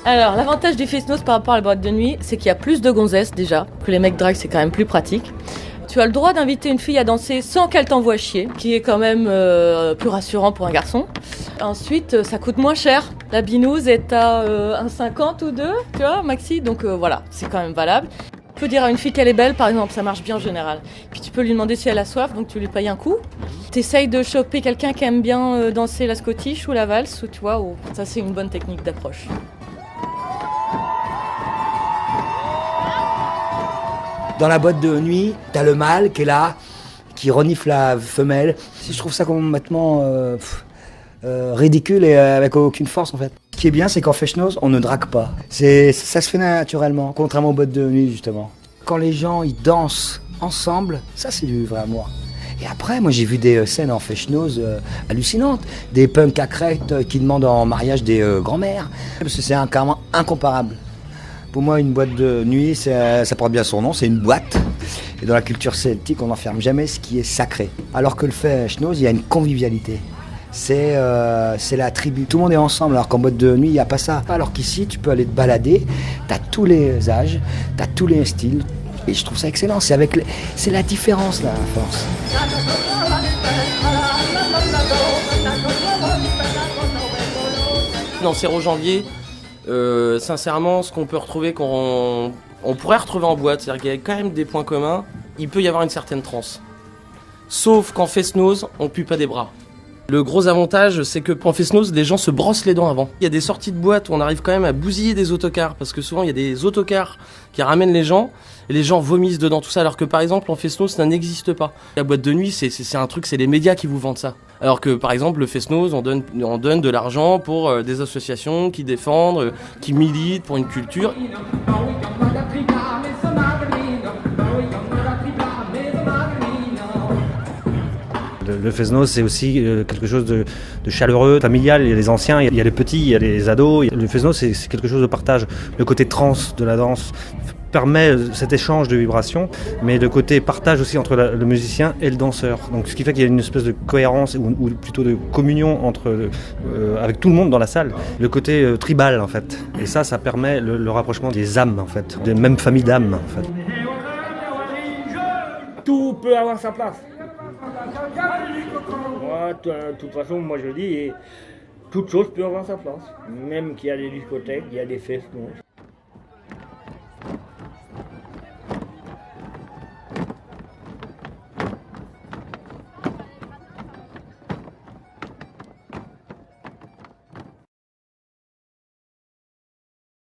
Alors, l'avantage du Fest-Noz par rapport à la boîte de nuit, c'est qu'il y a plus de gonzesses déjà, que les mecs drague, c'est quand même plus pratique. Tu as le droit d'inviter une fille à danser sans qu'elle t'envoie chier, qui est quand même plus rassurant pour un garçon. Ensuite, ça coûte moins cher. La binouse est à 1,50 ou 2, tu vois, maxi, donc voilà, c'est quand même valable. Tu peux dire à une fille qu'elle est belle, par exemple, ça marche bien en général. Puis tu peux lui demander si elle a soif, donc tu lui payes un coup. T'essayes de choper quelqu'un qui aime bien danser la scottish ou la valse, ou tu vois, ça c'est une bonne technique d'approche. Dans la boîte de nuit, t'as le mâle qui est là, qui renifle la femelle. Je trouve ça complètement ridicule et avec aucune force en fait. Ce qui est bien, c'est qu'en Fest-Noz, on ne drague pas. Ça se fait naturellement, contrairement aux boîtes de nuit justement. Quand les gens ils dansent ensemble, ça c'est du vrai amour. Et après, moi j'ai vu des scènes en Fest-Noz hallucinantes. Des punks à crête qui demandent en mariage des grands-mères. Parce que c'est carrément incomparable. Pour moi, une boîte de nuit, ça porte bien son nom, c'est une boîte. Et dans la culture celtique, on n'enferme jamais ce qui est sacré. Alors que le Fest-Noz, il y a une convivialité. C'est la tribu, tout le monde est ensemble, alors qu'en boîte de nuit, il n'y a pas ça. Alors qu'ici, tu peux aller te balader, tu as tous les âges, tu as tous les styles. Et je trouve ça excellent, c'est la différence, là, à force. Dans Serrault-Janvier, sincèrement, ce qu'on peut retrouver, on pourrait retrouver en boîte, c'est-à-dire qu'il y a quand même des points communs, il peut y avoir une certaine transe. Sauf qu'en Fest-Noz, on pue pas des bras. Le gros avantage, c'est que en Fest-Noz, les gens se brossent les dents avant. Il y a des sorties de boîte où on arrive quand même à bousiller des autocars, parce que souvent il y a des autocars qui ramènent les gens, et les gens vomissent dedans, tout ça, alors que par exemple en Fest-Noz, ça n'existe pas. La boîte de nuit, c'est un truc, c'est les médias qui vous vendent ça. Alors que par exemple, le Fest-Noz, on donne de l'argent pour des associations qui défendent, qui militent pour une culture. Le Fest-Noz, c'est aussi quelque chose de chaleureux, familial. Il y a les anciens, il y a les petits, il y a les ados. Le Fest-Noz, c'est quelque chose de partage. Le côté trans de la danse permet cet échange de vibrations, mais le côté partage aussi entre le musicien et le danseur. Donc, ce qui fait qu'il y a une espèce de cohérence ou plutôt de communion avec tout le monde dans la salle. Le côté tribal, en fait. Et ça permet le rapprochement des âmes, en fait, des mêmes familles d'âmes, en fait. Tout peut avoir sa place. Moi, de toute façon, moi je dis, toute chose peut avoir sa place. Même qu'il y a des discothèques, il y a des Fest-Noz.